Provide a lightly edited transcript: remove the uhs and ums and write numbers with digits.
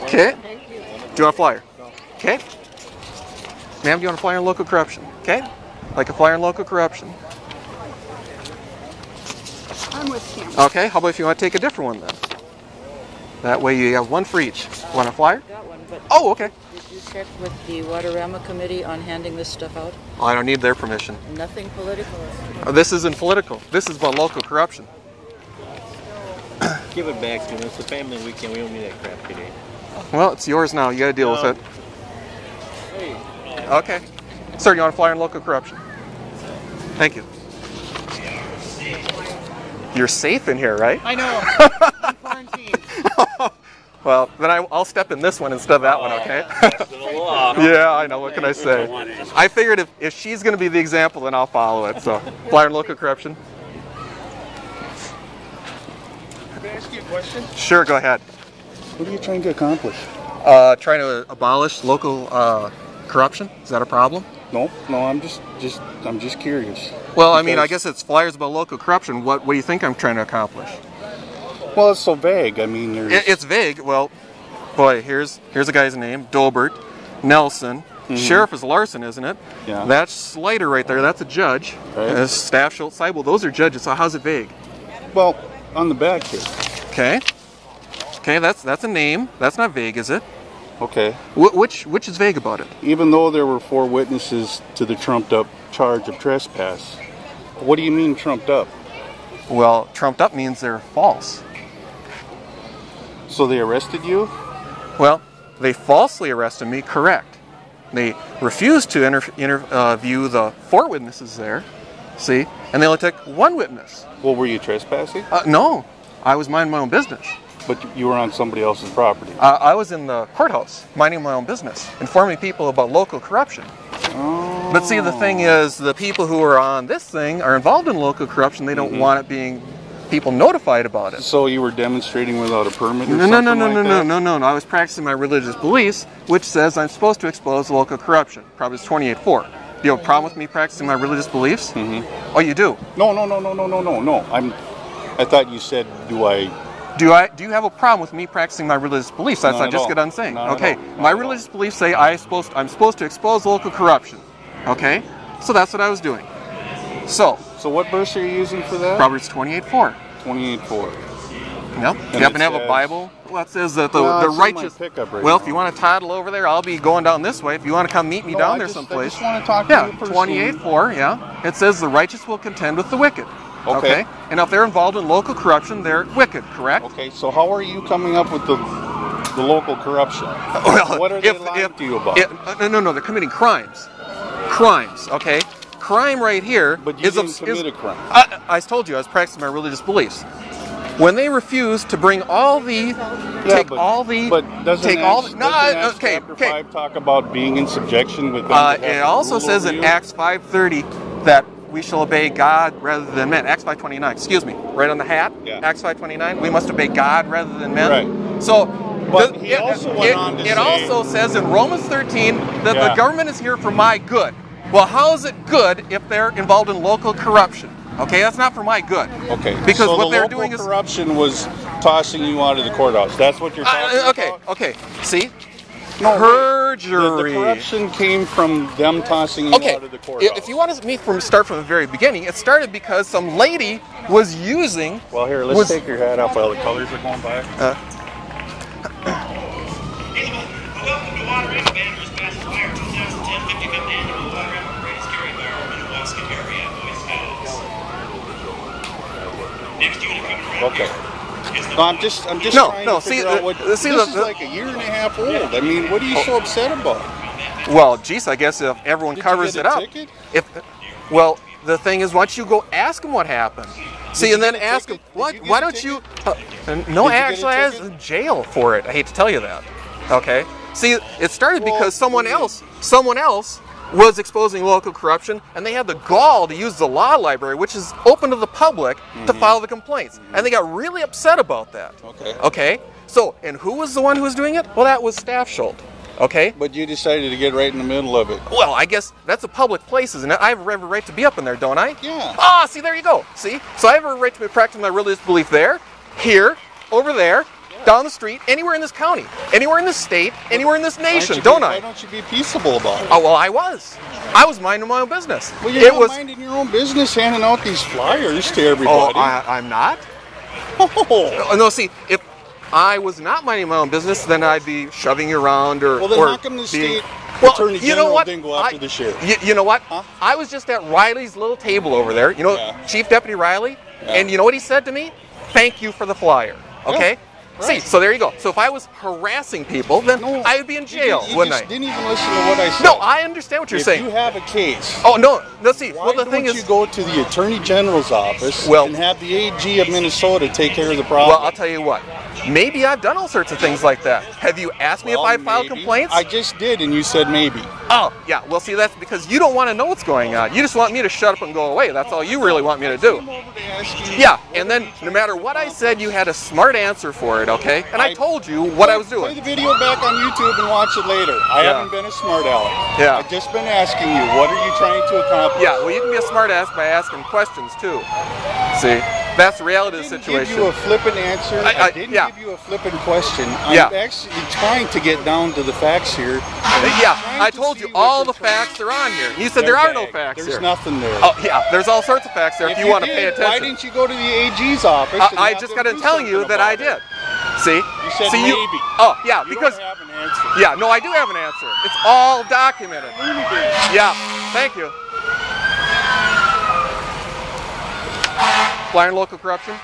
Okay. Do you want a flyer? Okay. Ma'am, do you want a flyer on local corruption? Okay. Like a flyer on local corruption. I'm with him. Okay. How about if you want to take a different one then? That way you have one for each. Want a flyer? Got one, but Oh, okay. did you check with the Waterama committee on handing this stuff out? Oh, I don't need their permission. Nothing political. This isn't political. This is about local corruption. Give it back to them. It's a family weekend. We don't need that crap today. Well, it's yours now. You got to deal with it. Hey. Okay. Sir, you want a flyer on local corruption? Thank you. You're safe in here, right? I know. I'm quarantined. Well, then I'll step in this one instead of that one, okay? Yeah, I know. What can I say? I figured if she's going to be the example, then I'll follow it. So, flyer on local corruption. Can I ask you a question? Sure, go ahead. What are you trying to accomplish? Trying to abolish local corruption. Is that a problem? No, I'm just curious. Well, I mean, I guess it's flyers about local corruption. What do you think I'm trying to accomplish? Well, it's so vague. I mean, It's vague. Well, boy, here's a guy's name: Dobert, Nelson. Sheriff is Larson, isn't it? Yeah. That's Slater right there. That's a judge. Right. Staff, Schultz, Seibel. Those are judges. So how's it vague? Well, on the back here. Okay. Okay, that's a name. That's not vague, is it? Okay. Which is vague about it? Even though there were 4 witnesses to the trumped-up charge of trespass, what do you mean trumped up? Well, trumped up means they're false. So they arrested you? Well, they falsely arrested me, correct. They refused to interview the 4 witnesses there, see? And they only took 1 witness. Well, were you trespassing? No, I was minding my own business. But you were on somebody else's property. I was in the courthouse, minding my own business, informing people about local corruption. Oh. But see, the thing is, the people who are on this thing are involved in local corruption. They don't want it being people notified about it. So you were demonstrating without a permit or No. I was practicing my religious beliefs, which says I'm supposed to expose local corruption. Proverbs 28:4. Do you have a problem with me practicing my religious beliefs? Oh, you do? No. I thought you said, Do you have a problem with me practicing my religious beliefs? That's what I just got done saying. Okay, my religious beliefs say I'm supposed to expose local corruption. Okay, so that's what I was doing. So what verse are you using for that? Proverbs 28:4. 28:4. Yep. You happen to have a Bible? Well, it says that the righteous. Well, if you want to toddle over there, I'll be going down this way. If you want to come meet me down there someplace. I just want to talk to you personally. 28:4. Yeah. It says the righteous will contend with the wicked. Okay. And if they're involved in local corruption, they're wicked, correct? Okay, so how are you coming up with the local corruption? Well, what are they lying to you about? No, they're committing crimes. Crimes, okay? Crime right here But you didn't commit a crime. I told you I was practicing my religious beliefs. When they refuse to bring all the chapter 5 talk about being in subjection with them? It also says in Acts 5:30 that we shall obey God rather than men. Acts 5:29, excuse me, right on the hat. Yeah. Acts 5:29. We must obey God rather than men. Right. So, but he also went on to say, it also says in Romans 13 that Yeah. the government is here for my good. Well, how is it good if they're involved in local corruption? Okay, that's not for my good. Okay. Because so what they're local doing is corruption was tossing you out of the courthouse. That's what you're talking about. Okay. See. No, Perjury. The corruption came from them tossing you out of the courthouse. If you want me to start from the very beginning, it started because some lady was using. Well, here, let's take your hat off while the colors are going by. Welcome to Waterama. Banner is past fire. 2010 55th annual Waterama greatest carry firearm in the Waska area. Boys House. Next unit coming right Okay. here. No, I'm just trying to figure out what. This is the, like a year and a half old. I mean, what are you so upset about? Well, geez, I guess if everyone covers it up. Ticket? Well, the thing is, once you go ask them what happened, see, and then ask them, what? Why don't you? No, actually, I was in jail for it. I hate to tell you that. Okay. See, it started because someone else was exposing local corruption, and they had the gall to use the law library, which is open to the public, to file the complaints. And they got really upset about that. Okay. Okay? So, and who was the one who was doing it? Well, that was Staff Schultz. Okay? But you decided to get right in the middle of it. Well, I guess that's a public place, isn't it? I have every right to be up in there, don't I? Yeah. See, there you go. See? So I have a right to be practicing my religious belief there, here, over there, down the street, anywhere in this county, anywhere in this state, anywhere in this nation, don't I? Why don't you be peaceable about it? Oh, well, I was minding my own business. Well, you're not minding your own business, handing out these flyers to everybody. Oh, I'm not? Oh. No, see, if I was not minding my own business, then I'd be shoving you around or... Well, then or how come the being, state attorney general didn't go after the sheriff? You know what? Huh? I was just at Riley's little table over there, you know, Yeah. Chief Deputy Riley, Yeah. and you know what he said to me? Thank you for the flyer, okay? Yeah. See, Right. so there you go. So if I was harassing people, then I would be in jail, You wouldn't just I? didn't even listen to what I said. No, I understand what you're if saying. you have a case, Oh, no, see, why well, the don't thing you is... go to the Attorney General's office Well- and have the AG of Minnesota take care of the problem? Well, I'll tell you what. Maybe I've done all sorts of things like that. Have you asked me if Well, I filed maybe. complaints? I just did, and you said maybe. Oh, yeah. Well, see, that's because you don't want to know what's going on. You just want me to shut up and go away. That's all you really want me to do. I'm over to ask you Yeah, and then no matter what I said, you had a smart answer for it, okay? And I told you what I was Play doing. the video back on YouTube and watch it later. I Yeah. haven't been a smart aleck. Yeah. I've just been asking you, what are you trying to accomplish? Yeah, well, you can be a smart ass by asking questions, too. See? That's the reality of the I didn't give situation. you a flippant answer. I didn't yeah. give you a flippant question. Yeah. I'm actually trying to get down to the facts here. Yeah, trying I to told see you what all you're the trying- facts are on here. You said They're there are no vague. facts There's here. nothing there. Oh, yeah, there's all sorts of facts there if you want to pay did, attention. Why didn't you go to the AG's office? and I have just them got to do tell you something that I about did. See? You said See, maybe. Oh, yeah, You because... don't have an answer. Yeah, no, I do have an answer. It's all documented. Yeah, thank you. Flying local corruption.